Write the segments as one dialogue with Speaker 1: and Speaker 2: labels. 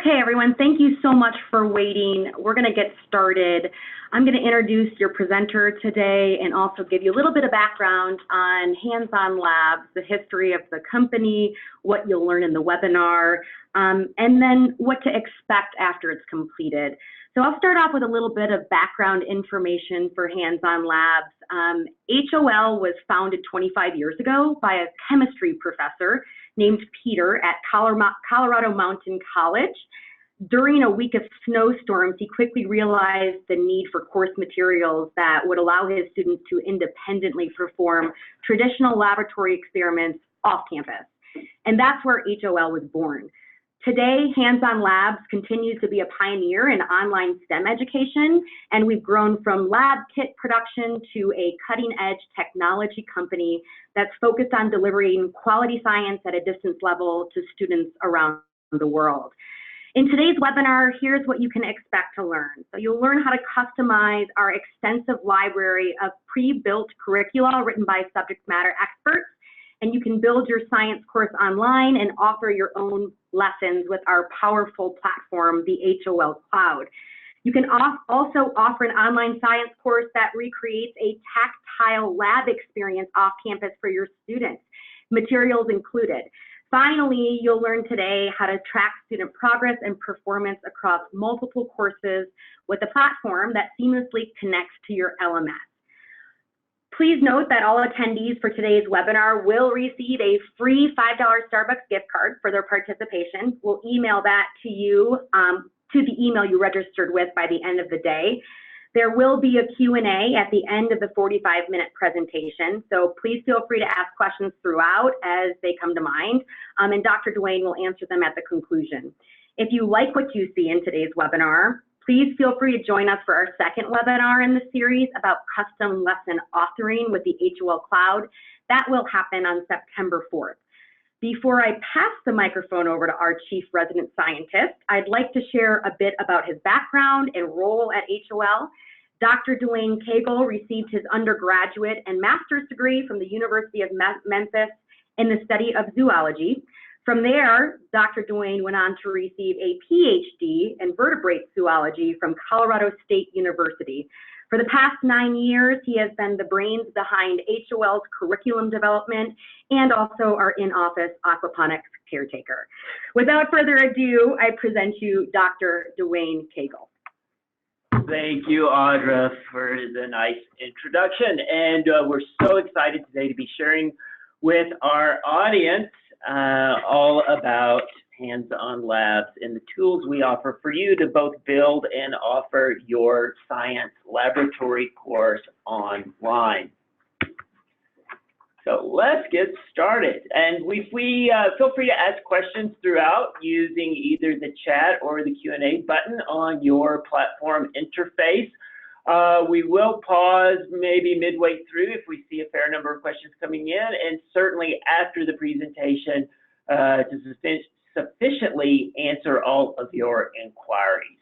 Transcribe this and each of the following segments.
Speaker 1: Okay, everyone, thank you so much for waiting. We're going to get started. I'm going to introduce your presenter today and also give you a little bit of background on Hands-On Labs, the history of the company, what you'll learn in the webinar, and then what to expect after it's completed. So I'll start off with a little bit of background information for Hands-On Labs. HOL was founded 25 years ago by a chemistry professor named Peter at Colorado Mountain College. During a week of snowstorms, he quickly realized the need for course materials that would allow his students to independently perform traditional laboratory experiments off campus. And that's where HOL was born. Today, Hands-On Labs continues to be a pioneer in online STEM education, and we've grown from lab kit production to a cutting-edge technology company that's focused on delivering quality science at a distance level to students around the world. In today's webinar, here's what you can expect to learn. So you'll learn how to customize our extensive library of pre-built curricula written by subject matter experts, and you can build your science course online and offer your own lessons with our powerful platform, the HOL Cloud. You can also offer an online science course that recreates a tactile lab experience off campus for your students, materials included. Finally, you'll learn today how to track student progress and performance across multiple courses with a platform that seamlessly connects to your LMS. Please note that all attendees for today's webinar will receive a free $5 Starbucks gift card for their participation. We'll email that to you, to the email you registered with by the end of the day. There will be a Q&A at the end of the 45-minute presentation, so please feel free to ask questions throughout as they come to mind, and Dr. Duane will answer them at the conclusion. If you like what you see in today's webinar, please feel free to join us for our second webinar in the series about custom lesson authoring with the HOL Cloud. That will happen on September 4th. Before I pass the microphone over to our Chief Resident Scientist, I'd like to share a bit about his background and role at HOL. Dr. Duane Cagle received his undergraduate and master's degree from the University of Memphis in the study of zoology. From there, Dr. Duane went on to receive a PhD in vertebrate zoology from Colorado State University. For the past 9 years, he has been the brains behind HOL's curriculum development and also our in-office aquaponics caretaker. Without further ado, I present you Dr. Duane Cagle.
Speaker 2: Thank you, Audra, for the nice introduction. And we're so excited today to be sharing with our audience all about Hands-On Labs and the tools we offer for you to both build and offer your science laboratory course online. So let's get started. And feel free to ask questions throughout using either the chat or the Q&A button on your platform interface. We will pause maybe midway through if we see a fair number of questions coming in, and certainly after the presentation to sufficiently answer all of your inquiries.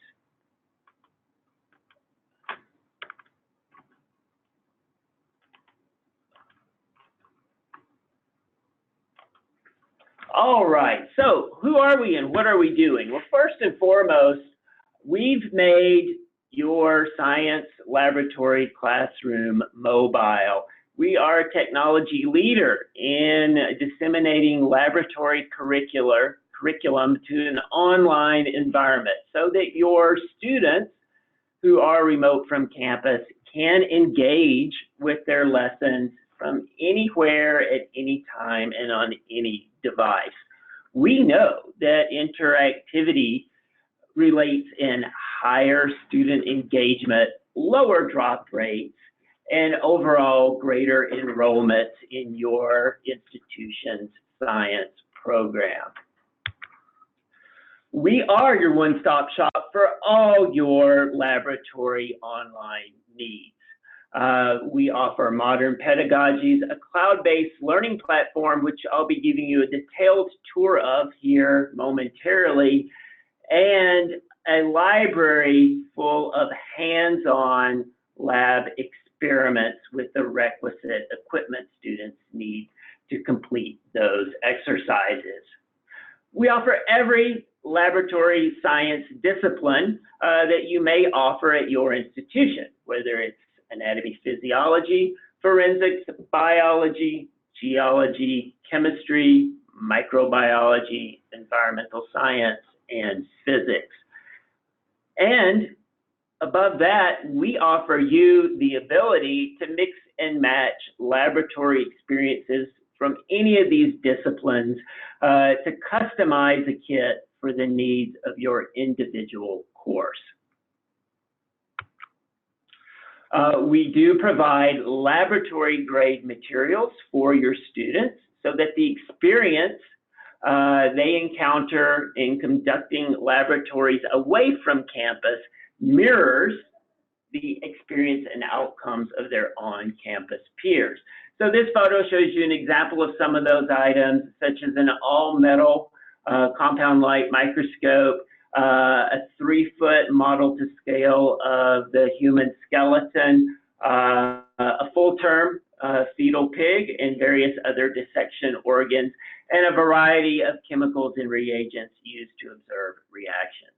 Speaker 2: All right, so who are we and what are we doing? Well, first and foremost, we've made your science laboratory classroom mobile. We are a technology leader in disseminating laboratory curriculum to an online environment so that your students who are remote from campus can engage with their lessons from anywhere at any time and on any device. We know that interactivity relates in higher student engagement, lower drop rates, and overall greater enrollment in your institution's science program. We are your one-stop shop for all your laboratory online needs. We offer modern pedagogies, a cloud-based learning platform, which I'll be giving you a detailed tour of here momentarily, and a library full of hands-on lab experiments with the requisite equipment students need to complete those exercises. We offer every laboratory science discipline that you may offer at your institution, whether it's anatomy, physiology, forensics, biology, geology, chemistry, microbiology, environmental science, and physics. And above that, we offer you the ability to mix and match laboratory experiences from any of these disciplines to customize a kit for the needs of your individual course. We do provide laboratory grade materials for your students so that the experience they encounter in conducting laboratories away from campus mirrors the experience and outcomes of their on-campus peers. So this photo shows you an example of some of those items, such as an all-metal compound light microscope, a 3-foot model to scale of the human skeleton, a full-term fetal pig, and various other dissection organs, and a variety of chemicals and reagents used to observe reactions.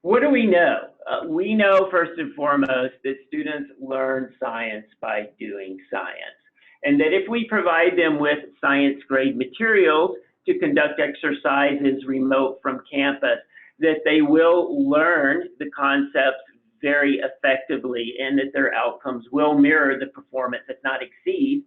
Speaker 2: What do we know? We know first and foremost that students learn science by doing science, and that if we provide them with science grade materials to conduct exercises remote from campus, that they will learn the concepts very effectively and that their outcomes will mirror the performance, if not exceed,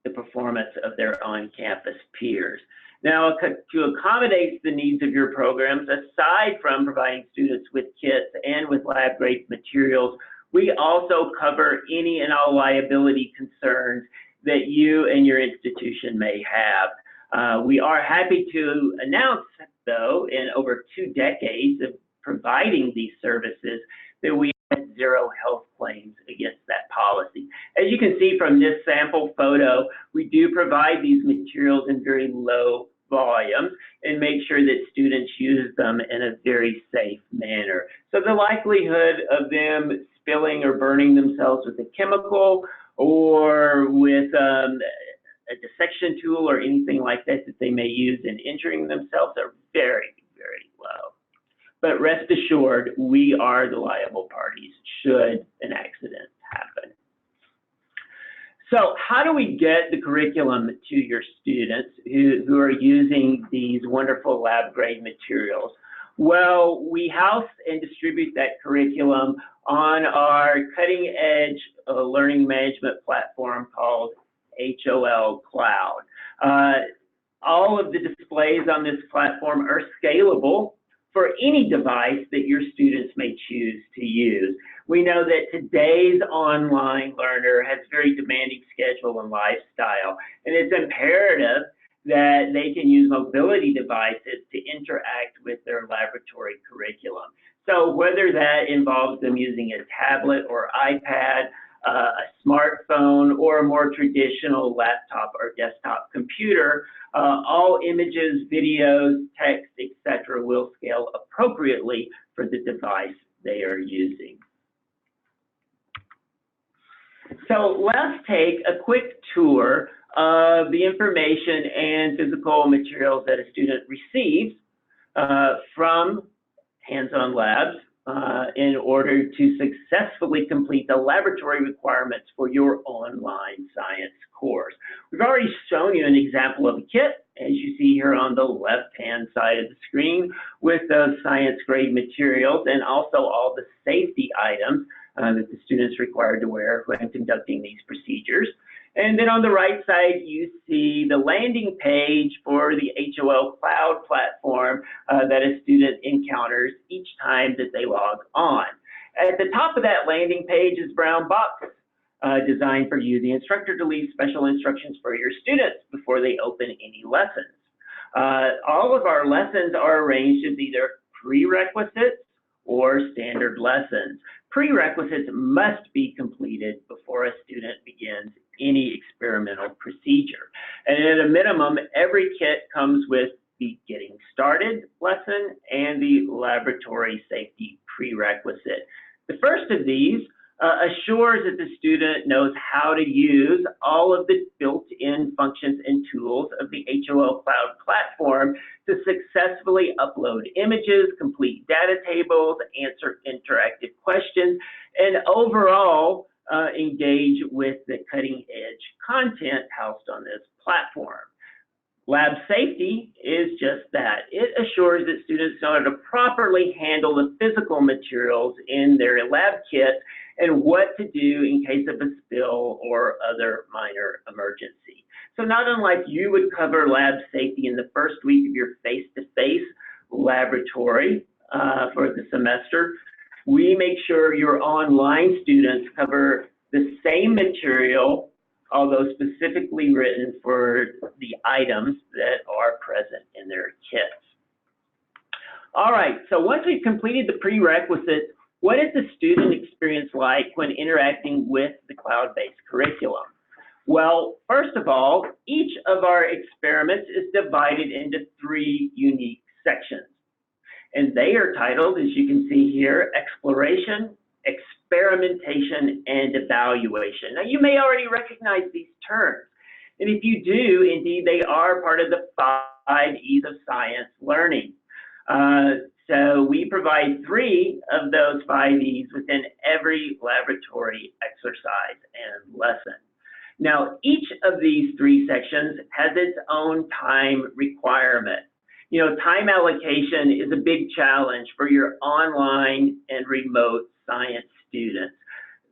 Speaker 2: the performance of their on-campus peers. Now, to accommodate the needs of your programs, aside from providing students with kits and with lab-grade materials, we also cover any and all liability concerns that you and your institution may have. We are happy to announce, though, in over 2 decades of providing these services, that we have 0 health claims against that policy. As you can see from this sample photo, we do provide these materials in very low volumes and make sure that students use them in a very safe manner. So the likelihood of them spilling or burning themselves with a chemical or with a dissection tool or anything like that that they may use in injuring themselves are very, very low. But rest assured, we are the liable parties should an accident happen. So how do we get the curriculum to your students who are using these wonderful lab grade materials? Well, we house and distribute that curriculum on our cutting edge learning management platform called HOL Cloud. All of the displays on this platform are scalable for any device that your students may choose to use. We know that today's online learner has a very demanding schedule and lifestyle, and it's imperative that they can use mobility devices to interact with their laboratory curriculum. So whether that involves them using a tablet or iPad, a smartphone, or a more traditional laptop or desktop computer, all images, videos, text, etc. will scale appropriately for the device they are using. So let's take a quick tour of the information and physical materials that a student receives from hands-on labs in order to successfully complete the laboratory requirements for your online science course. We've already shown you an example of a kit, as you see here on the left-hand side of the screen, with those science grade materials and also all the safety items that the students are required to wear when conducting these procedures. And then on the right side, you see the landing page for the HOL Cloud platform that a student encounters each time that they log on. At the top of that landing page is a brown box designed for you, the instructor, to leave special instructions for your students before they open any lessons. All of our lessons are arranged as either prerequisites or standard lessons. Prerequisites must be completed before a student begins any experimental procedure. And at a minimum, every kit comes with the Getting Started lesson and the Laboratory Safety Prerequisite. The first of these assures that the student knows how to use all of the built-in functions and tools of the HOL Cloud platform to successfully upload images, complete data tables, answer interactive questions, and overall engage with the cutting-edge content housed on this platform. Lab safety is just that. It assures that students know how to properly handle the physical materials in their lab kit and what to do in case of a spill or other minor emergency. So not unlike you would cover lab safety in the first week of your face-to-face laboratory for the semester, we make sure your online students cover the same material, although specifically written for the items that are present in their kits. All right, so once we've completed the prerequisites, what is the student experience like when interacting with the cloud-based curriculum? Well, first of all, each of our experiments is divided into 3 unique sections. And they are titled, as you can see here, Exploration, Experimentation, and Evaluation. Now, you may already recognize these terms. And if you do, indeed, they are part of the 5 E's of science learning. So we provide 3 of those 5 E's within every laboratory exercise and lesson. Now, each of these 3 sections has its own time requirement. You know, time allocation is a big challenge for your online and remote science students.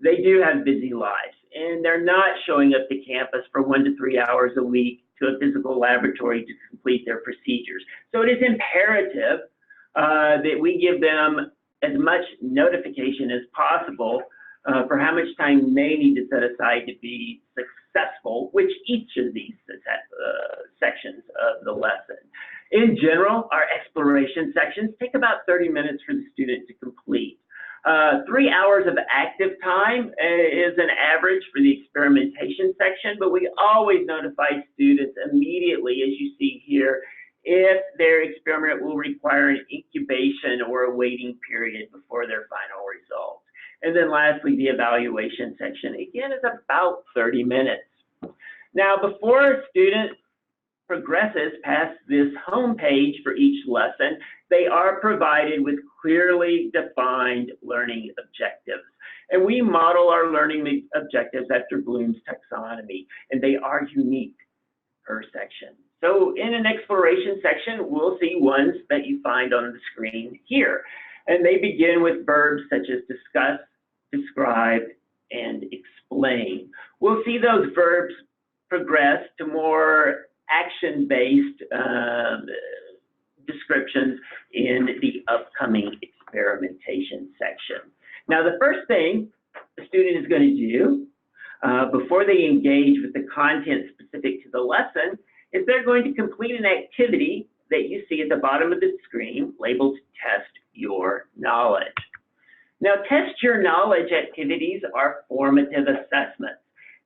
Speaker 2: They do have busy lives, and they're not showing up to campus for 1 to 3 hours a week to a physical laboratory to complete their procedures. So it is imperative that we give them as much notification as possible for how much time they need to set aside to be successful with each of these sections of the lesson. In general, our exploration sections take about 30 minutes for the student to complete. 3 hours of active time is an average for the experimentation section, but we always notify students immediately, as you see here, if their experiment will require an incubation or a waiting period before their final results. And then lastly, the evaluation section, again, is about 30 minutes. Now, before a student progresses past this home page for each lesson, they are provided with clearly defined learning objectives. And we model our learning objectives after Bloom's taxonomy, and they are unique per section. So in an exploration section, we'll see ones that you find on the screen here. And they begin with verbs such as discuss, describe, and explain. We'll see those verbs progress to more action-based descriptions in the upcoming experimentation section. Now, the first thing the student is going to do before they engage with the content specific to the lesson is they're going to complete an activity that you see at the bottom of the screen labeled Test Your Knowledge. Now, Test Your Knowledge activities are formative assessments.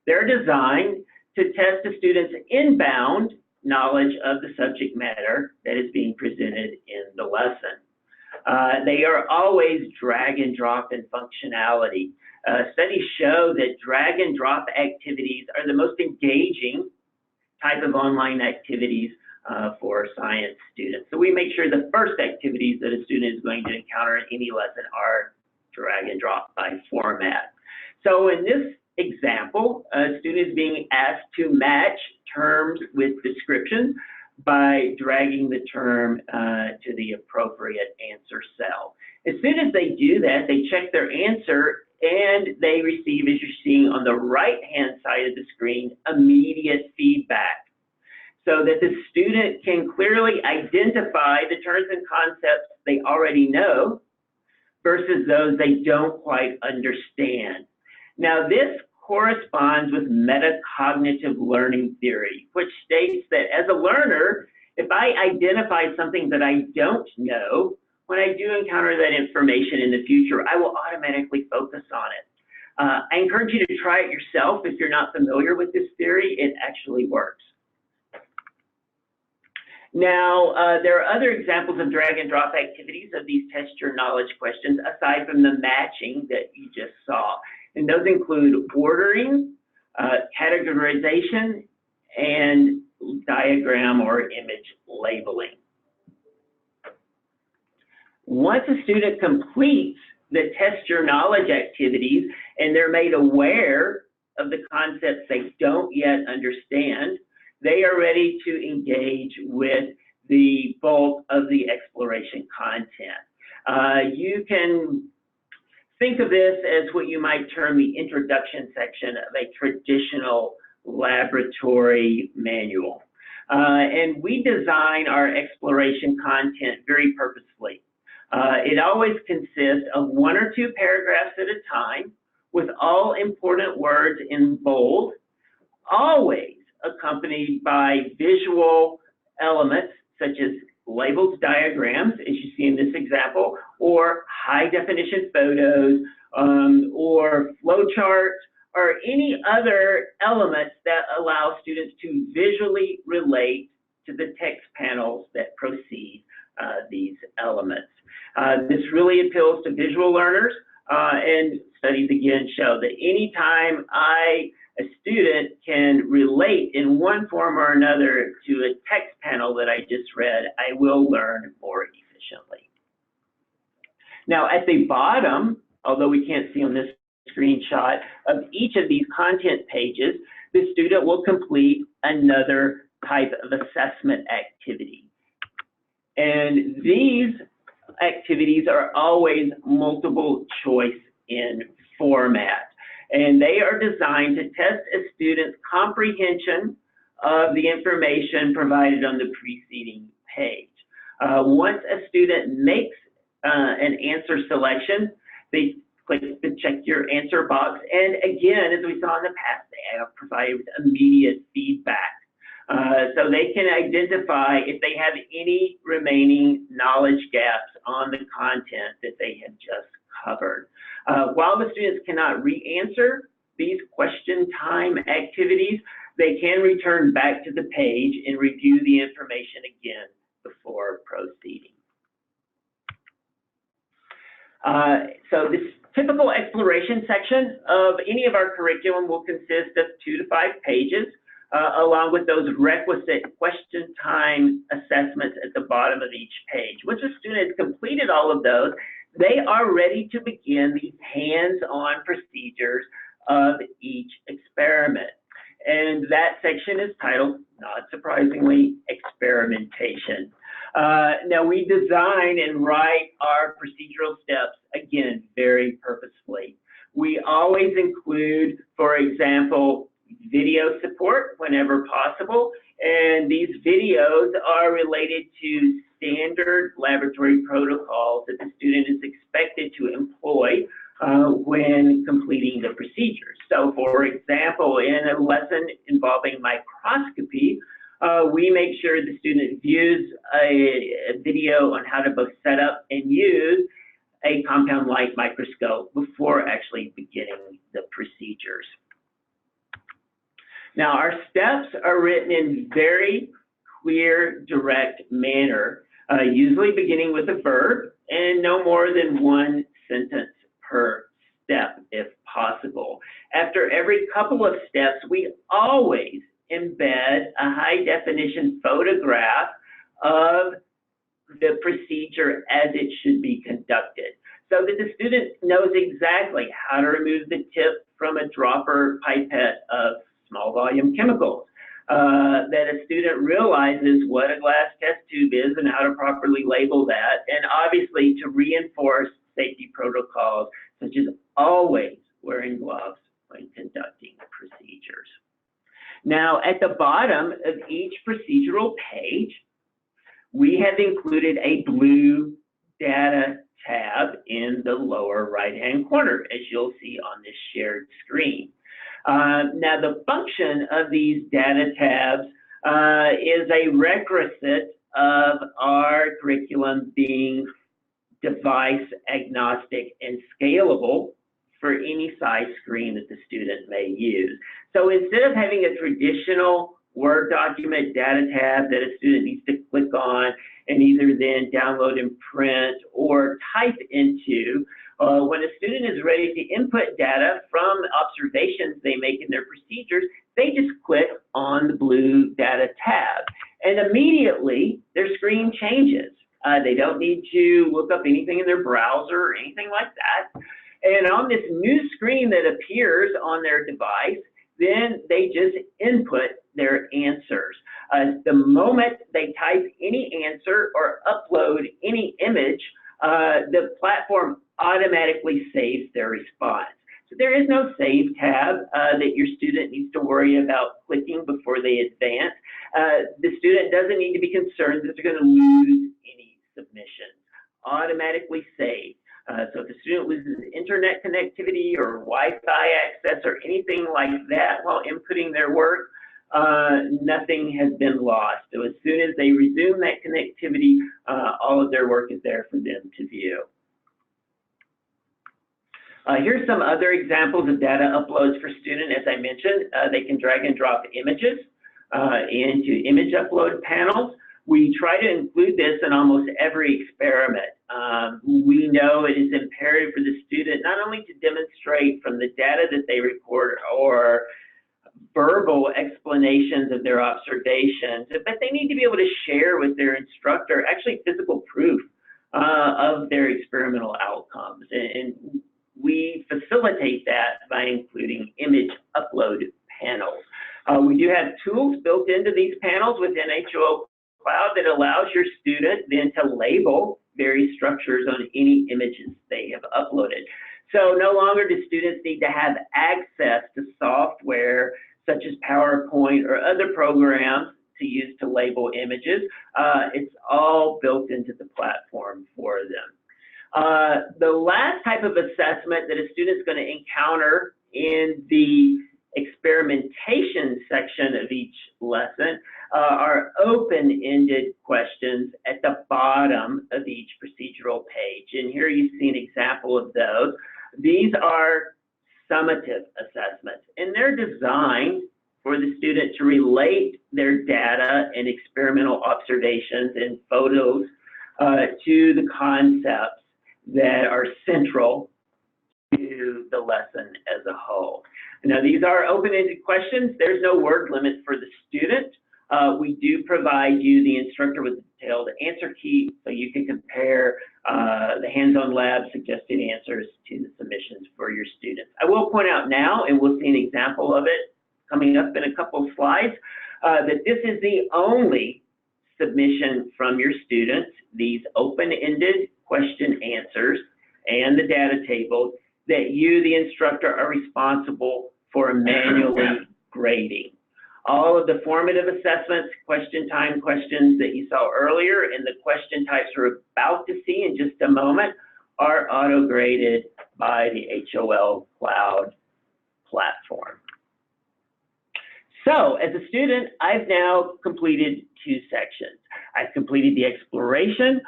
Speaker 2: They're designed to test a student's inbound knowledge of the subject matter that is being presented in the lesson. They are always drag and drop in functionality. Studies show that drag and drop activities are the most engaging type of online activities for science students. So we make sure the first activities that a student is going to encounter in any lesson are drag and drop by format. So in this example, a student is being asked to match terms with descriptions by dragging the term to the appropriate answer cell. As soon as they do that, they check their answer and they receive, as you're seeing on the right-hand side of the screen, immediate feedback so that the student can clearly identify the terms and concepts they already know versus those they don't quite understand. Now, this corresponds with metacognitive learning theory, which states that as a learner, if I identify something that I don't know, when I do encounter that information in the future, I will automatically focus on it. I encourage you to try it yourself if you're not familiar with this theory. It actually works. Now, there are other examples of drag and drop activities of these test your knowledge questions aside from the matching that you just saw. And those include ordering, categorization, and diagram or image labeling. Once a student completes the test your knowledge activities and they're made aware of the concepts they don't yet understand, they are ready to engage with the bulk of the exploration content. You can think of this as what you might term the introduction section of a traditional laboratory manual. And we design our exploration content very purposefully. It always consists of 1 or 2 paragraphs at a time with all important words in bold, always accompanied by visual elements such as labels, diagrams, as you see in this example, or high definition photos, or flowcharts, or any other elements that allow students to visually relate to the text panels that precede these elements. This really appeals to visual learners, and studies again show that anytime a student can relate in one form or another to a text panel that I just read, I will learn more efficiently. Now at the bottom, although we can't see on this screenshot, of each of these content pages, the student will complete another type of assessment activity. And these activities are always multiple choice in format. And they are designed to test a student's comprehension of the information provided on the preceding page. Once a student makes an answer selection, they click the check your answer box. And again, as we saw in the past, they are provided with immediate feedback. So they can identify if they have any remaining knowledge gaps on the content that they have just covered. While the students cannot re-answer these question time activities, they can return back to the page and review the information again before proceeding. So this typical exploration section of any of our curriculum will consist of 2 to 5 pages, along with those requisite question time assessments at the bottom of each page. Once a student has completed all of those, they are ready to begin the hands-on procedures of each experiment. And that section is titled, not surprisingly, experimentation. Now we design and write our procedural steps, again, very purposefully. We always include, for example, video support whenever possible, and these videos are related to standard laboratory protocols that the student is expected to employ when completing the procedures. So for example, in a lesson involving microscopy, we make sure the student views a video on how to both set up and use a compound light microscope before actually beginning the procedures. Now, our steps are written in very clear, direct manner, usually beginning with a verb and no more than 1 sentence per step, if possible. After every couple of steps, we always embed a high-definition photograph of the procedure as it should be conducted, so that the student knows exactly how to remove the tip from a dropper pipette of small volume chemicals, that a student realizes what a glass test tube is and how to properly label that, and obviously to reinforce safety protocols such as always wearing gloves when conducting procedures. Now, at the bottom of each procedural page, we have included a blue data tab in the lower right-hand corner, as you'll see on this shared screen. Now, the function of these data tabs is a requisite of our curriculum being device agnostic and scalable for any size screen that the student may use. So instead of having a traditional Word document data tab that a student needs to click on and either then download and print or type into, When a student is ready to input data from observations they make in their procedures, they just click on the blue Data tab, and immediately their screen changes. They don't need to look up anything in their browser or anything like that. And on this new screen that appears on their device, then they just input their answers. The moment they type any answer or upload any image, the platform automatically saves their response. So there is no Save tab that your student needs to worry about clicking before they advance. The student doesn't need to be concerned that they're going to lose any submissions. Automatically saved. So if the student loses internet connectivity or Wi-Fi access or anything like that while inputting their work, nothing has been lost. So as soon as they resume that connectivity, all of their work is there for them to view. Here's some other examples of data uploads for student. As I mentioned, they can drag and drop images into image upload panels. We try to include this in almost every experiment. We know it is imperative for the student not only to demonstrate from the data that they record or verbal explanations of their observations, but they need to be able to share with their instructor actually physical proof of their experimental outcomes. And we facilitate that by including image upload panels. We do have tools built into these panels within HOL Cloud that allows your student then to label various structures on any images they have uploaded. So no longer do students need to have access to software such as PowerPoint or other programs to use to label images. It's all built into the platform for them. The last type of assessment that a student's going to encounter in the experimentation section of each lesson are open-ended questions at the bottom of each procedural page. And here you see an example of those. These are summative assessments, and they're designed for the student to relate their data and experimental observations and photos to the concepts that are central to the lesson as a whole. Now, these are open-ended questions. There's no word limit for the student. We do provide you, the instructor, with a detailed answer key so you can compare the hands-on lab suggested answers to the submissions for your students. I will point out now, and we'll see an example of it coming up in a couple of slides, that this is the only submission from your students, these open-ended question answers and the data table, that you, the instructor, are responsible for manually grading. All of the formative assessments, question time questions that you saw earlier, and the question types we're about to see in just a moment are auto-graded by the HOL Cloud platform. So, as a student, I've now completed 2 sections. I've completed the exploration,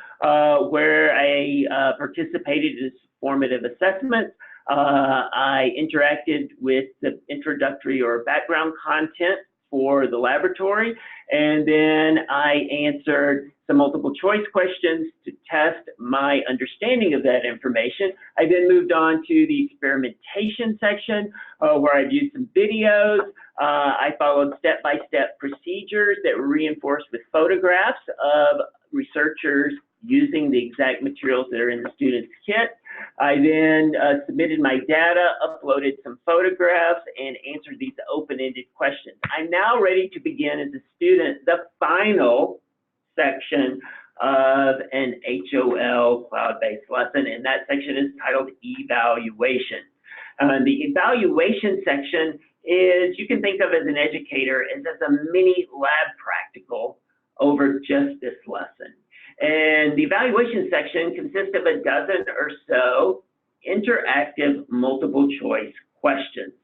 Speaker 2: where I participated in formative assessments. I interacted with the introductory or background content for the laboratory, and then I answered some multiple choice questions to test my understanding of that information. I then moved on to the experimentation section, where I viewed some videos. I followed step-by-step procedures that were reinforced with photographs of researchers using the exact materials that are in the student's kit. I then submitted my data, uploaded some photographs, and answered these open-ended questions. I'm now ready to begin as a student the final section of an HOL cloud-based lesson, and that section is titled Evaluation. The evaluation section is, you can think of as an educator as a mini lab practical over just this lesson. And the evaluation section consists of a dozen or so interactive multiple choice questions.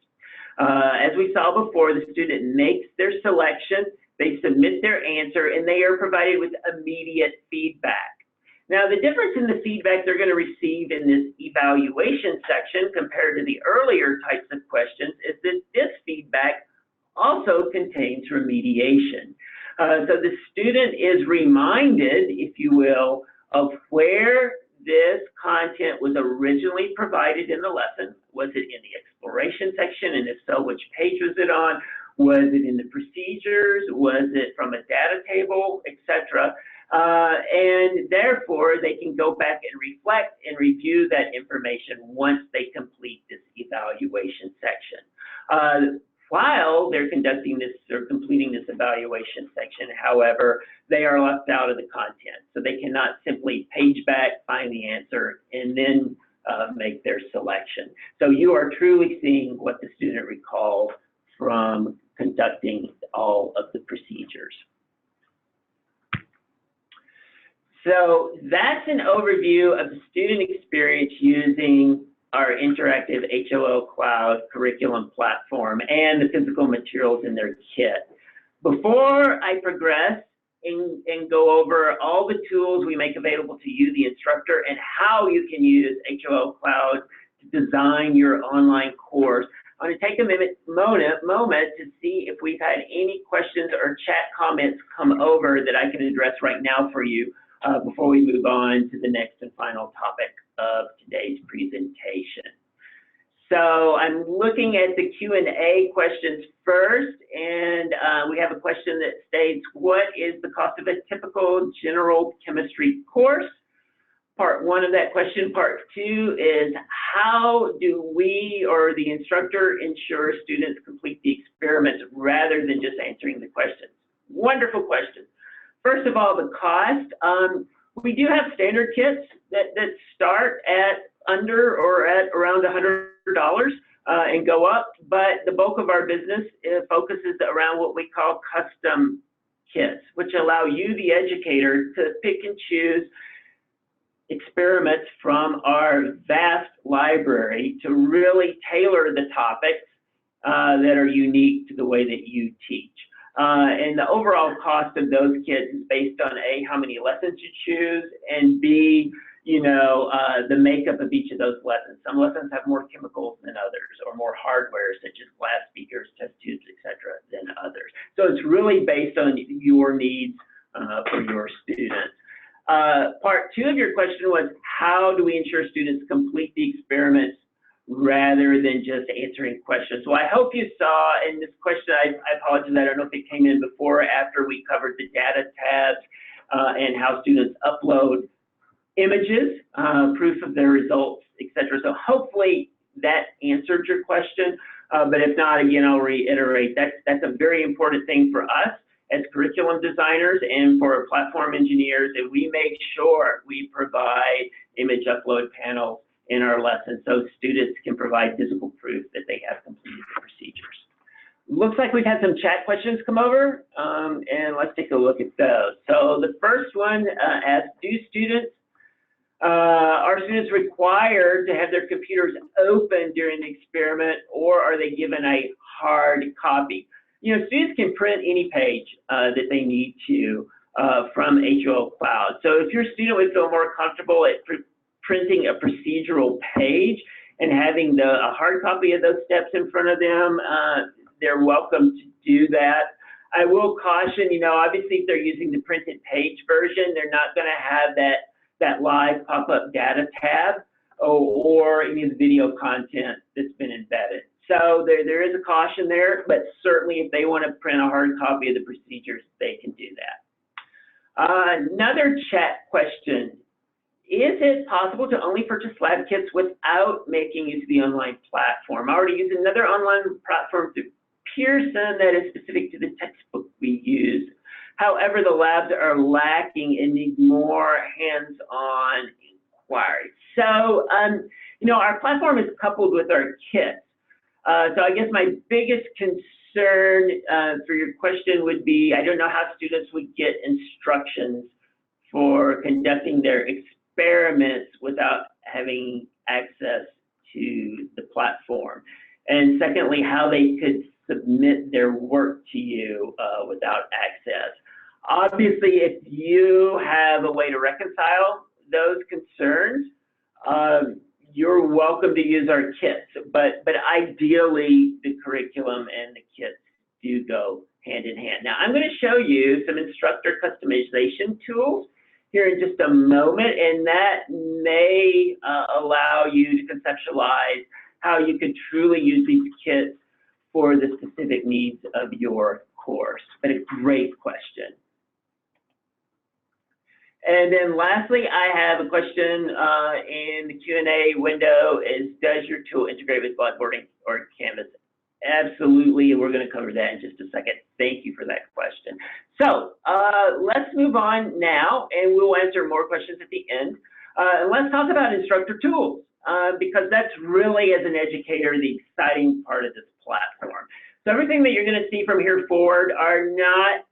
Speaker 2: As we saw before, the student makes their selection, they submit their answer, and they are provided with immediate feedback. Now, the difference in the feedback they're going to receive in this evaluation section compared to the earlier types of questions is that this feedback also contains remediation. So the student is reminded, if you will, of where this content was originally provided in the lesson. Was it in the exploration section? And if so, which page was it on? Was it in the procedures? Was it from a data table, etc.? And therefore, they can go back and reflect and review that information once they complete this evaluation section. While they're conducting this or completing this evaluation section, however, they are left out of the content. So they cannot simply page back, find the answer, and then make their selection. So you are truly seeing what the student recalled from conducting all of the procedures. So that's an overview of the student experience using our interactive HOL Cloud curriculum platform and the physical materials in their kit. Before I progress and go over all the tools we make available to you, the instructor, and how you can use HOL Cloud to design your online course, I want to take a moment to see if we've had any questions or chat comments come over that I can address right now for you before we move on to the next and final topic of today's presentation. So I'm looking at the Q&A questions first, and we have a question that states, what is the cost of a typical general chemistry course? Part one of that question. Part two is, how do we or the instructor ensure students complete the experiments rather than just answering the questions? Wonderful question. First of all, the cost. We do have standard kits that start at under or at around $100 and go up, but the bulk of our business focuses around what we call custom kits, which allow you, the educator, to pick and choose experiments from our vast library to really tailor the topics that are unique to the way that you teach. And the overall cost of those kits is based on A, how many lessons you choose, and B, the makeup of each of those lessons. Some lessons have more chemicals than others, or more hardware, such as glass beakers, test tubes, etc., than others. So it's really based on your needs for your students. Part two of your question was, how do we ensure students complete the experiments rather than just answering questions? So I hope you saw in this question, I apologize, I don't know if it came in before or after we covered the data tabs and how students upload images, proof of their results, etc. So hopefully that answered your question, but if not, again, I'll reiterate, that's a very important thing for us as curriculum designers and for platform engineers, that we make sure we provide image upload panels in our lessons so students can provide physical proof that they have completed the procedures. Looks like we've had some chat questions come over, and let's take a look at those. So the first one asks, are students required to have their computers open during the experiment, or are they given a hard copy? Students can print any page that they need to from HOL Cloud. So if your student would feel more comfortable at printing a procedural page and having a hard copy of those steps in front of them, they're welcome to do that. I will caution, obviously if they're using the printed page version, they're not going to have that live pop-up data tab or any of the video content that's been embedded. So there is a caution there, but certainly if they want to print a hard copy of the procedures, they can do that. Another chat question. Is it possible to only purchase lab kits without making use of the online platform? I already use another online platform through Pearson that is specific to the textbook we use. However, the labs are lacking and need more hands-on inquiry. So, our platform is coupled with our kits. So I guess my biggest concern for your question would be, I don't know how students would get instructions for conducting their experiments without having access to the platform. And secondly, how they could submit their work to you without access. Obviously, if you have a way to reconcile those concerns, you're welcome to use our kits, but ideally the curriculum and the kits do go hand in hand. Now I'm going to show you some instructor customization tools here in just a moment, and that may allow you to conceptualize how you could truly use these kits for the specific needs of your course. But a great question. And then lastly, I have a question in the Q&A window is, does your tool integrate with Blackboard or Canvas? Absolutely, and we're going to cover that in just a second. Thank you for that question. So let's move on now, and we'll answer more questions at the end. And let's talk about instructor tools, because that's really, as an educator, the exciting part of this platform. So everything that you're going to see from here forward are not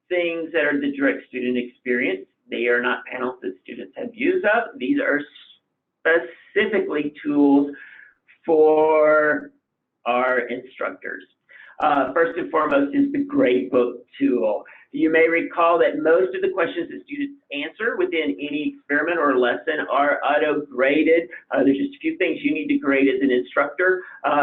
Speaker 2: things that are the direct student experience. They are not panels that students have views of. These are specifically tools for our instructors. First and foremost is the Gradebook tool. You may recall that most of the questions that students answer within any experiment or lesson are auto-graded. There's just a few things you need to grade as an instructor.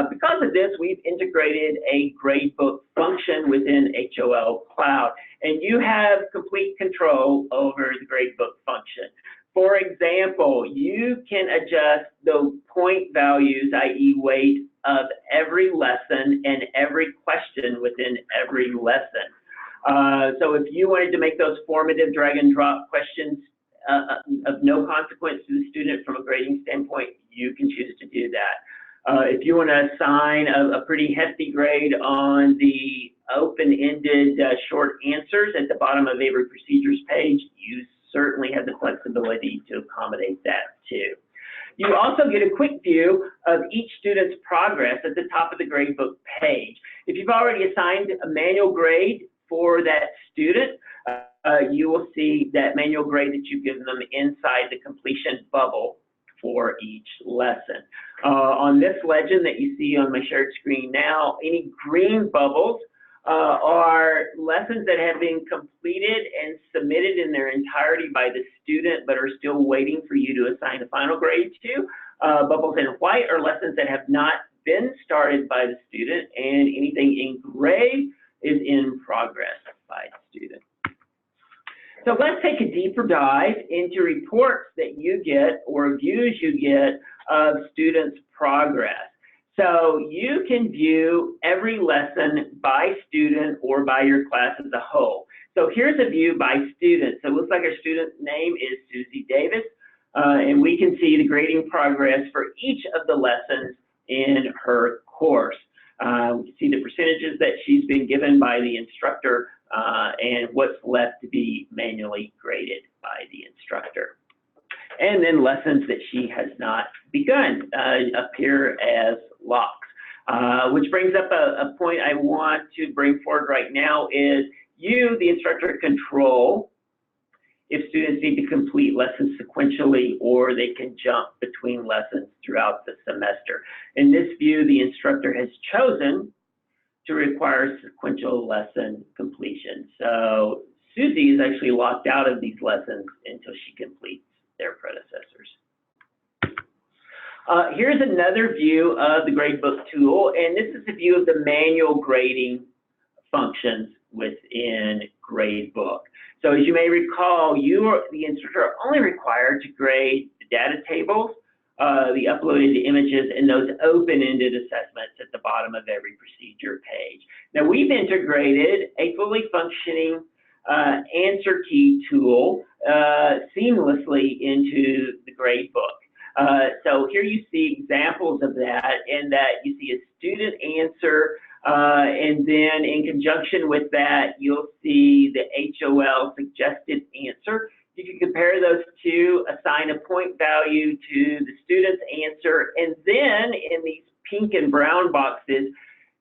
Speaker 2: Because of this, we've integrated a Gradebook function within HOL Cloud, and you have complete control over the Gradebook function. For example, you can adjust the point values, i.e. weight, of every lesson and every question within every lesson. So if you wanted to make those formative drag and drop questions of no consequence to the student from a grading standpoint, you can choose to do that. If you want to assign a pretty hefty grade on the open-ended short answers at the bottom of every procedures page, you certainly have the flexibility to accommodate that too. You also get a quick view of each student's progress at the top of the Gradebook page. If you've already assigned a manual grade for that student, you will see that manual grade that you've given them inside the completion bubble for each lesson. On this legend that you see on my shared screen now, any green bubbles are lessons that have been completed and submitted in their entirety by the student but are still waiting for you to assign a final grade to. Bubbles in white are lessons that have not been started by the student, and anything in gray is in progress by the student. So let's take a deeper dive into reports that you get or views you get of students' progress. So you can view every lesson by student or by your class as a whole. So here's a view by student. So it looks like our student's name is Susie Davis, and we can see the grading progress for each of the lessons in her course. We can see the percentages that she's been given by the instructor and what's left to be manually graded by the instructor. And then lessons that she has not begun appear as locks, which brings up a point I want to bring forward right now is you, the instructor, control if students need to complete lessons sequentially or they can jump between lessons throughout the semester. In this view, the instructor has chosen to require sequential lesson completion. So Susie is actually locked out of these lessons until she completes their predecessors. Here's another view of the Gradebook tool, and this is a view of the manual grading functions within Gradebook. So as you may recall, the instructor, are only required to grade the data tables, the uploaded images, and those open-ended assessments at the bottom of every procedure page. Now we've integrated a fully functioning answer key tool seamlessly into the Gradebook. So here you see examples of that, in that you see a student answer, and then in conjunction with that, you'll see the HOL suggested answer. You can compare those two, assign a point value to the student's answer, and then in these pink and brown boxes,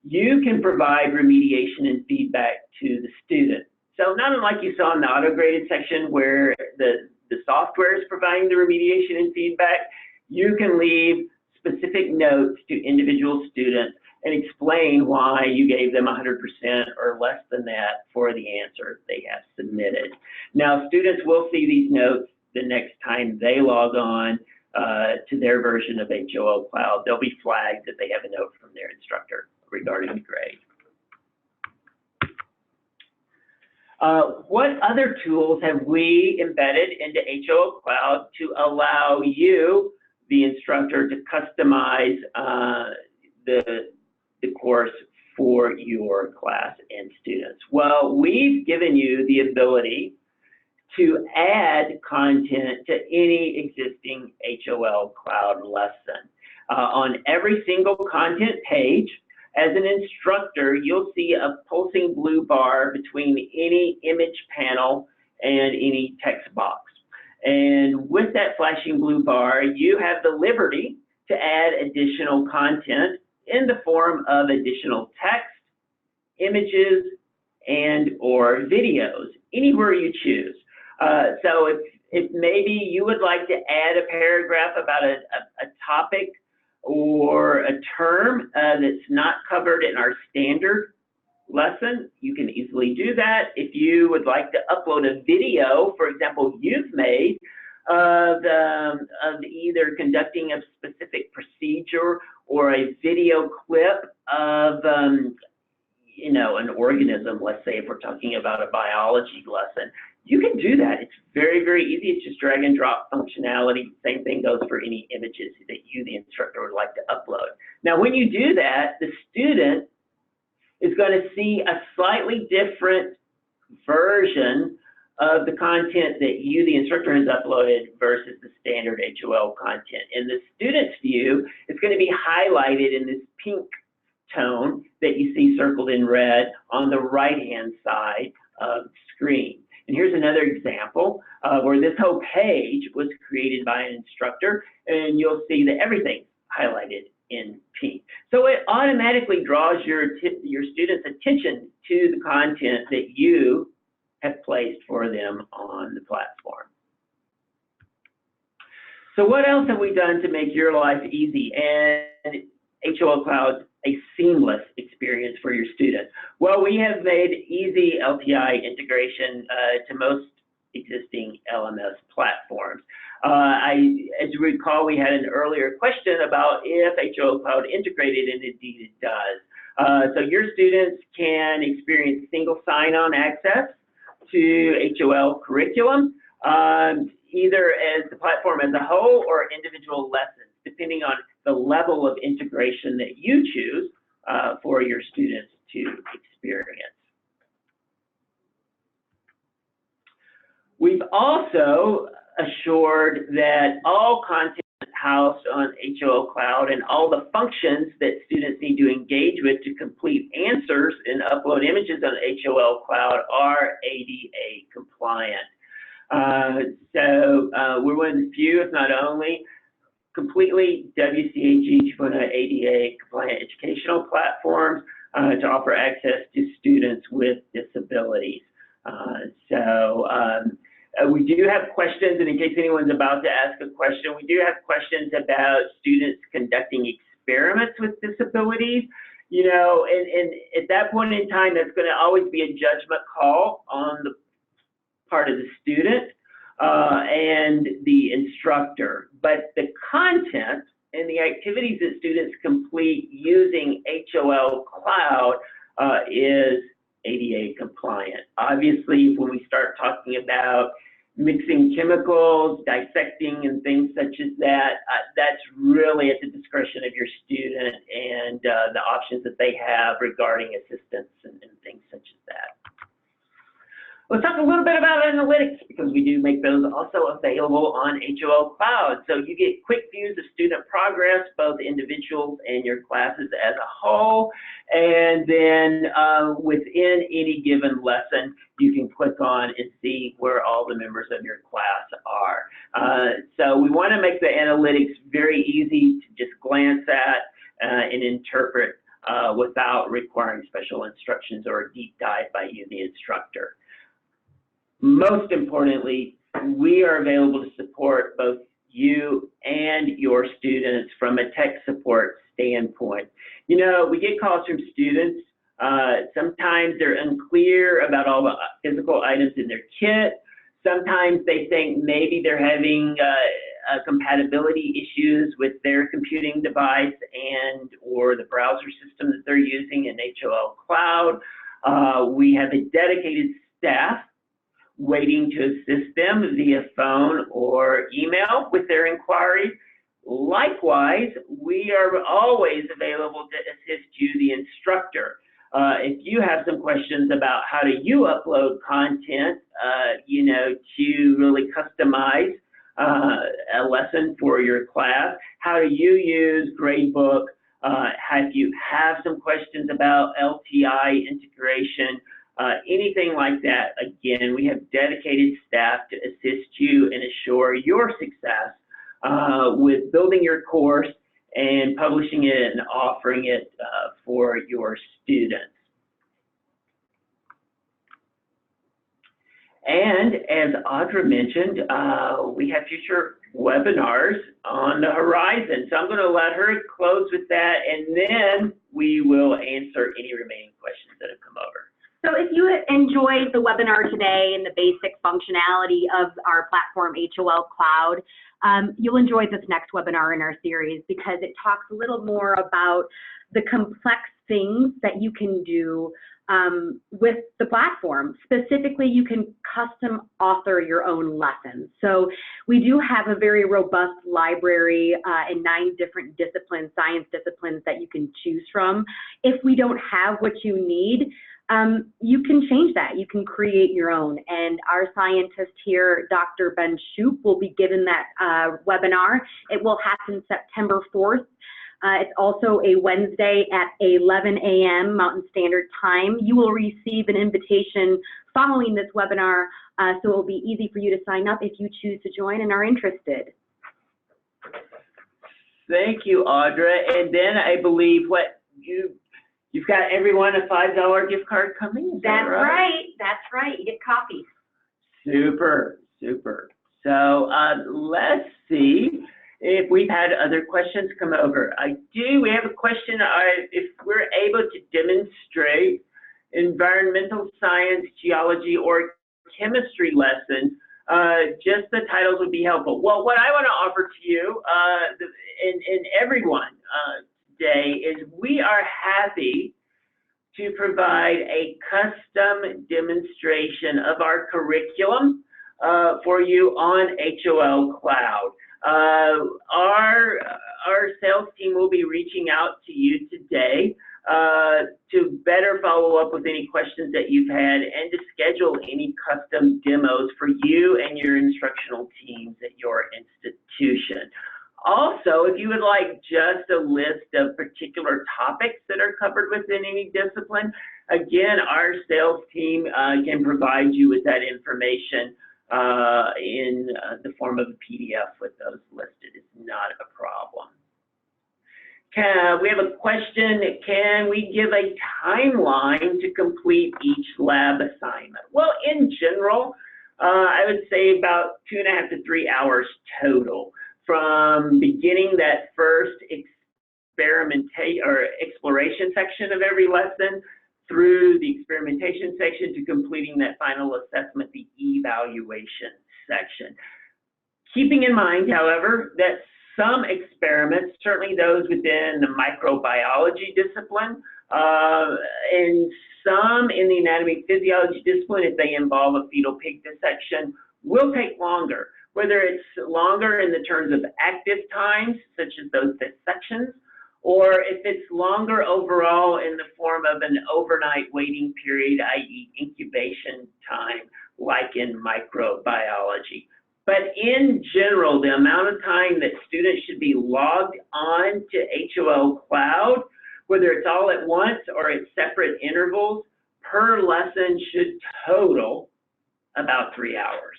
Speaker 2: you can provide remediation and feedback to the student. So not unlike you saw in the auto-graded section where the software is providing the remediation and feedback, you can leave specific notes to individual students and explain why you gave them 100% or less than that for the answer they have submitted. Now, students will see these notes the next time they log on to their version of HOL Cloud. They'll be flagged that they have a note from their instructor regarding the grade. What other tools have we embedded into HOL Cloud to allow you, the instructor, to customize the course for your class and students? Well, we've given you the ability to add content to any existing HOL Cloud lesson. On every single content page, as an instructor, you'll see a pulsing blue bar between any image panel and any text box. And with that flashing blue bar, you have the liberty to add additional content in the form of additional text, images, and or videos, anywhere you choose. So if maybe you would like to add a paragraph about a topic or a term that's not covered in our standard lesson, you can easily do that. If you would like to upload a video, for example, you've made of either conducting a specific procedure or a video clip of you know, an organism, let's say if we're talking about a biology lesson, you can do that. It's very, very easy. It's just drag and drop functionality. Same thing goes for any images that you, the instructor, would like to upload. Now, when you do that, the student is going to see a slightly different version of the content that you, the instructor, has uploaded versus the standard HOL content. In the student's view, it's going to be highlighted in this pink tone that you see circled in red on the right-hand side of the screen. And here's another example where this whole page was created by an instructor, and you'll see that everything's highlighted in pink. So it automatically draws your students' attention to the content that you have placed for them on the platform. So what else have we done to make your life easy and HOL Cloud a seamless experience for your students? Well, we have made easy LTI integration to most existing LMS platforms. As you recall, we had an earlier question about if HOL Cloud integrated, and indeed it does. So your students can experience single sign-on access to HOL curriculum, either as the platform as a whole or individual lessons, depending on the level of integration that you choose for your students to experience. We've also assured that all content housed on HOL Cloud and all the functions that students need to engage with to complete answers and upload images on HOL Cloud are ADA compliant. So we're one of the few, if not only, completely WCAG 2.0 ADA compliant educational platforms to offer access to students with disabilities. We do have questions, and in case anyone's about to ask a question, we do have questions about students conducting experiments with disabilities. You know, and at that point in time, that's going to always be a judgment call on the part of the student and the instructor. But the content and the activities that students complete using HOL Cloud is ADA compliant. Obviously, when we start talking about mixing chemicals, dissecting, and things such as that, that's really at the discretion of your student and the options that they have regarding assistance and things such as that. Let's talk a little bit about analytics, because we do make those also available on HOL Cloud. So you get quick views of student progress, both individuals and your classes as a whole. And then within any given lesson, you can click on and see where all the members of your class are. So we want to make the analytics very easy to just glance at and interpret without requiring special instructions or a deep dive by you, the instructor. Most importantly, we are available to support both you and your students from a tech support standpoint. You know, we get calls from students. Sometimes they're unclear about all the physical items in their kit. Sometimes they think maybe they're having compatibility issues with their computing device and or the browser system that they're using in HOL Cloud. We have a dedicated staff waiting to assist them via phone or email with their inquiries. Likewise, we are always available to assist you, the instructor. If you have some questions about how do you upload content, to really customize a lesson for your class, how do you use Gradebook, if you have some questions about LTI integration, anything like that, again, we have dedicated staff to assist you and assure your success with building your course and publishing it and offering it for your students. And as Audra mentioned, we have future webinars on the horizon. So I'm going to let her close with that, and then we will answer any remaining questions that have come over.
Speaker 1: So if you enjoyed the webinar today and the basic functionality of our platform, HOL Cloud, you'll enjoy this next webinar in our series because it talks a little more about the complex things that you can do with the platform. Specifically, you can custom author your own lessons. So we do have a very robust library in 9 different disciplines, science disciplines that you can choose from. If we don't have what you need, you can change that. You can create your own. And our scientist here, Dr. Ben Shoup, will be given that webinar. It will happen September 4th. It's also a Wednesday at 11 a.m. Mountain Standard Time. You will receive an invitation following this webinar, so it will be easy for you to sign up if you choose to join and are interested.
Speaker 2: Thank you, Audra. And then I believe you've got everyone a $5 gift card coming.
Speaker 1: That's right. That's right. You get coffee.
Speaker 2: Super, super. So let's see if we've had other questions come over. We have a question, if we're able to demonstrate environmental science, geology, or chemistry lessons, just the titles would be helpful. Well, what I want to offer to you and everyone today is we are happy to provide a custom demonstration of our curriculum for you on HOL Cloud. Our sales team will be reaching out to you today to better follow up with any questions that you've had and to schedule any custom demos for you and your instructional teams at your institution. Also, if you would like just a list of particular topics that are covered within any discipline, again, our sales team can provide you with that information in the form of a PDF with those listed. It's not a problem. We have a question, can we give a timeline to complete each lab assignment? Well, in general, I would say about 2.5 to 3 hours total from beginning that first exploration section of every lesson through the experimentation section to completing that final assessment, the evaluation section. Keeping in mind, however, that some experiments, certainly those within the microbiology discipline, and some in the anatomy physiology discipline, if they involve a fetal pig dissection, will take longer. Whether it's longer in the terms of active times, such as those dissections, or if it's longer overall in the form of an overnight waiting period, i.e. incubation time, like in microbiology. But in general, the amount of time that students should be logged on to HOL Cloud, whether it's all at once or at separate intervals, per lesson should total about 3 hours.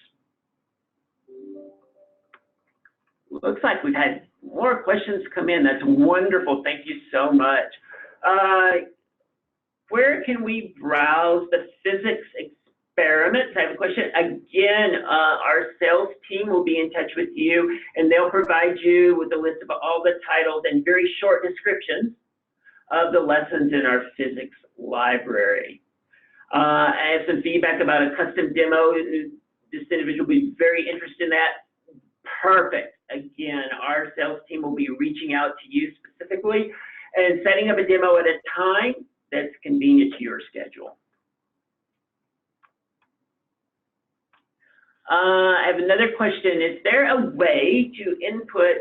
Speaker 2: Looks like we've had more questions come in. That's wonderful. Thank you so much. Where can we browse the physics experiments? I have a question. Again, our sales team will be in touch with you, and they'll provide you with a list of all the titles and very short descriptions of the lessons in our physics library. I have some feedback about a custom demo. This individual will be very interested in that. Perfect. Again, our sales team will be reaching out to you specifically and setting up a demo at a time that's convenient to your schedule. question, is there a way to input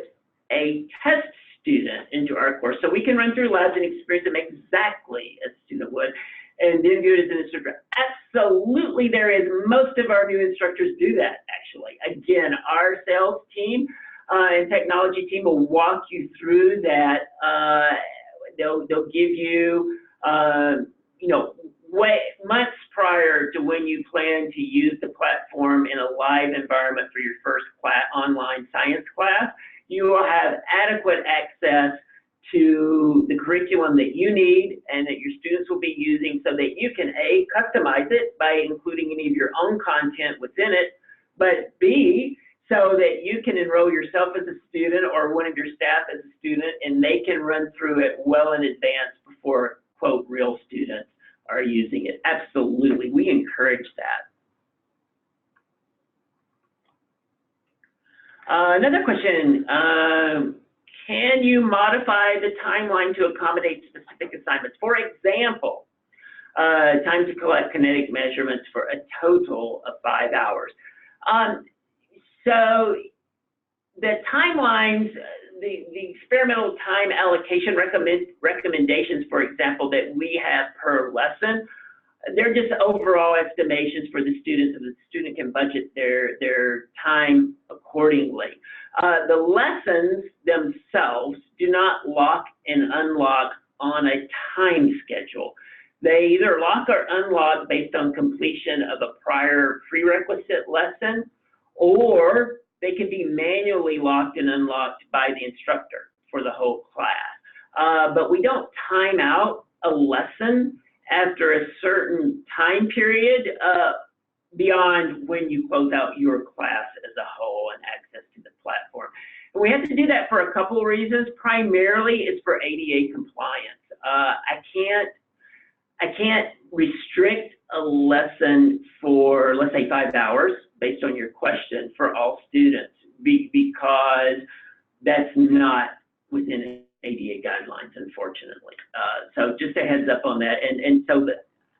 Speaker 2: a test student into our course so we can run through labs and experience them exactly as a student would, and then do it as an instructor? Absolutely, there is. Most of our new instructors do that, actually. Again, our sales team and technology team will walk you through that. They'll give you, you know, months prior to when you plan to use the platform in a live environment for your first online science class, you will have adequate access to the curriculum that you need and that your students will be using, so that you can A, customize it by including any of your own content within it, but B, so that you can enroll yourself as a student or one of your staff as a student, and they can run through it well in advance before, quote, real students are using it. Absolutely, we encourage that. Another question, can you modify the timeline to accommodate specific assignments? For example, time to collect kinetic measurements for a total of 5 hours. So the timelines, the experimental time allocation recommendations, for example, that we have per lesson, they're just overall estimations for the students, so the student can budget their time accordingly. The lessons themselves do not lock and unlock on a time schedule. They either lock or unlock based on completion of a prior prerequisite lesson, or they can be manually locked and unlocked by the instructor for the whole class. But we don't time out a lesson after a certain time period beyond when you close out your class as a whole and access to the platform. And we have to do that for a couple of reasons. Primarily, it's for ADA compliance. I can't restrict a lesson for, let's say, 5 hours based on your question for all students, because that's not within ADA guidelines, unfortunately. So just a heads up on that. And so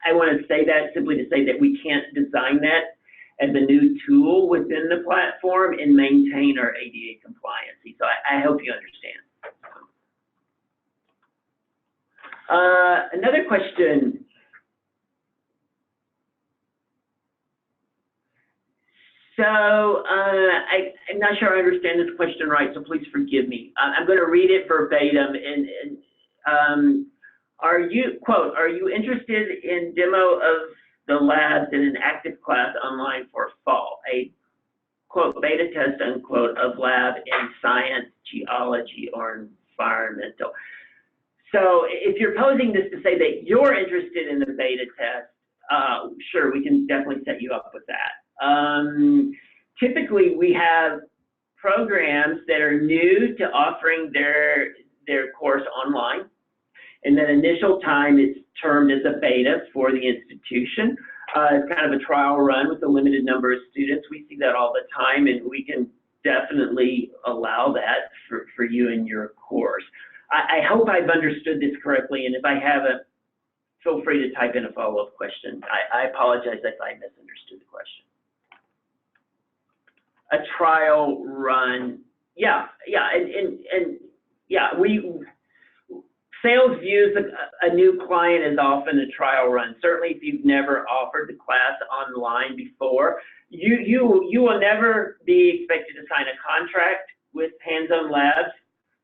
Speaker 2: I want to say that simply to say that we can't design that as a new tool within the platform and maintain our ADA compliance. So I hope you understand. Another question. So I'm not sure I understand this question right, so please forgive me. I'm going to read it verbatim. And are you, quote, are you interested in demo of the labs in an active class online for fall? A, quote, beta test, unquote, of lab in science, geology, or environmental. So if you're posing this to say that you're interested in the beta test, sure, we can definitely set you up with that. Typically, we have programs that are new to offering their course online, and that initial time is termed as a beta for the institution. It's kind of a trial run with a limited number of students. We see that all the time, and we can definitely allow that for you in your course. I hope I've understood this correctly, and if I haven't, feel free to type in a follow-up question. I apologize if I misunderstood the question. A trial run, yeah, and sales views a new client as often a trial run. Certainly, if you've never offered the class online before, you will never be expected to sign a contract with Hands-On Labs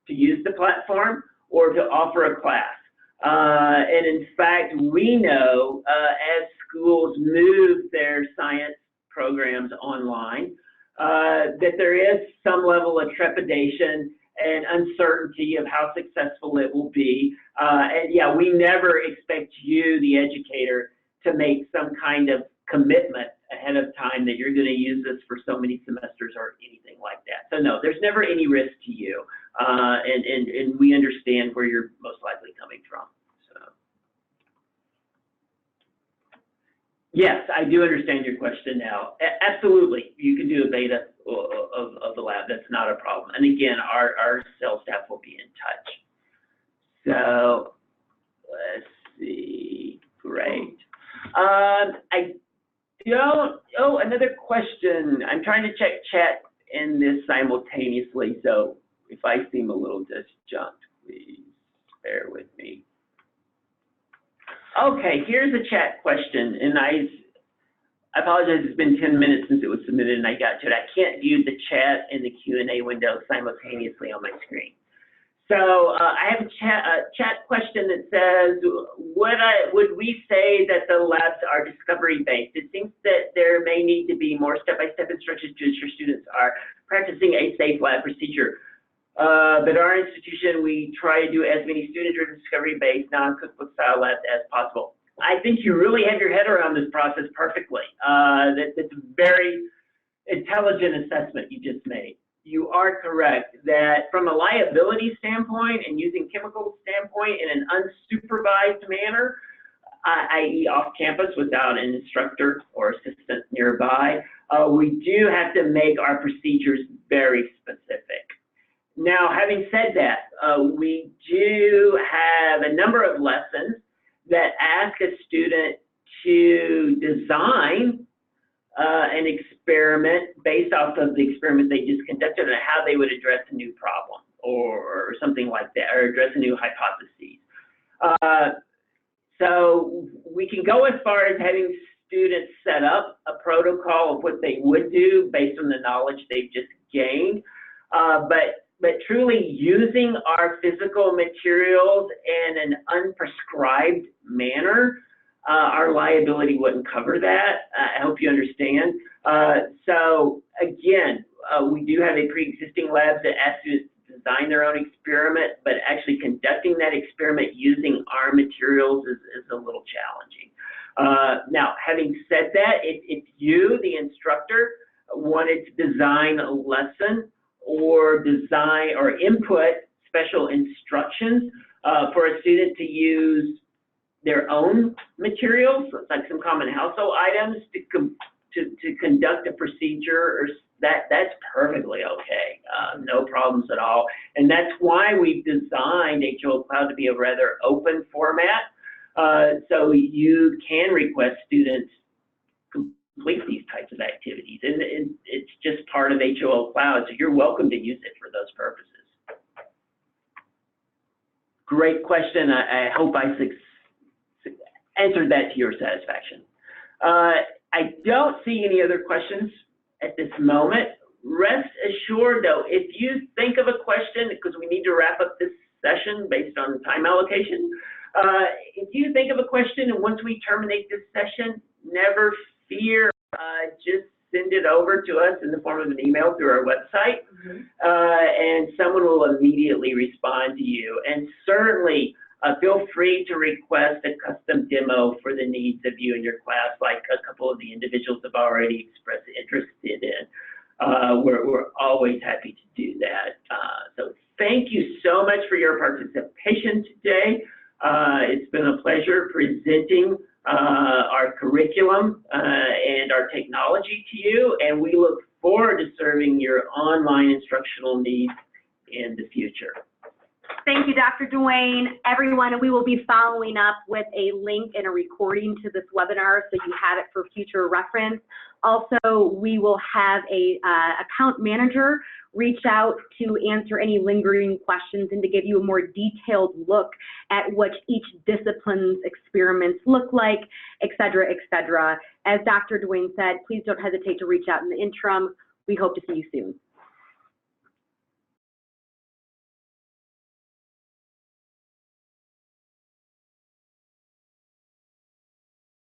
Speaker 2: to use the platform or to offer a class. And in fact, we know as schools move their science programs online, that there is some level of trepidation and uncertainty of how successful it will be. And yeah, we never expect you, the educator, to make some kind of commitment ahead of time that you're going to use this for so many semesters or anything like that. So no, there's never any risk to you. And we understand where you're most likely coming from. So yes, I do understand your question now. Absolutely, you can do a beta of the lab. That's not a problem. And again, our sales staff will be in touch. So let's see. Great. I don't. Oh, another question. I'm trying to check chat in this simultaneously, so if I seem a little disjunct, please bear with me. Okay, here's a chat question, and I apologize, it's been 10 minutes since it was submitted and I got to it. I can't view the chat and the Q&A window simultaneously on my screen. So I have a chat question that says, would we say that the labs are discovery-based? It seems that there may need to be more step-by-step instructions to ensure students are practicing a safe lab procedure. But our institution, we try to do as many student-driven discovery-based, non-cookbook style labs as possible. I think you really have your head around this process perfectly. That's a very intelligent assessment you just made. You are correct that from a liability standpoint and using chemical standpoint in an unsupervised manner, i.e. off campus without an instructor or assistant nearby, we do have to make our procedures very specific. Now, having said that, we do have a number of lessons that ask a student to design an experiment based off of the experiment they just conducted and how they would address a new problem or something like that, or address a new hypothesis. So we can go as far as having students set up a protocol of what they would do based on the knowledge they've just gained, but truly using our physical materials in an unprescribed manner, our liability wouldn't cover that. I hope you understand. So again, we do have a pre-existing lab that asks you to design their own experiment, but actually conducting that experiment using our materials is a little challenging. Now, having said that, if you, the instructor, wanted to design a lesson or design or input special instructions for a student to use their own materials, like some common household items, to conduct a procedure, or that's perfectly okay. No problems at all. And that's why we've designed HOL Cloud to be a rather open format, so you can request students complete these types of activities. And it's just part of HOL Cloud, so you're welcome to use it for those purposes. Great question. I hope I answered that to your satisfaction. I don't see any other questions at this moment. Rest assured, though, if you think of a question, because we need to wrap up this session based on time allocation, if you think of a question and once we terminate this session, never fear, just send it over to us in the form of an email through our website, and someone will immediately respond to you. And certainly, feel free to request a custom demo for the needs of you and your class, like a couple of the individuals have already expressed interest in. We're always happy to do that. So thank you so much for your participation today. It's been a pleasure presenting our curriculum and our technology to you, and we look forward to serving your online instructional needs in the future.
Speaker 1: Thank you, Dr. Duane. Everyone, we will be following up with a link and a recording to this webinar so you have it for future reference. Also, we will have a account manager reach out to answer any lingering questions and to give you a more detailed look at what each discipline's experiments look like, et cetera, et cetera. As Dr. Duane said, please don't hesitate to reach out in the interim. We hope to see you soon.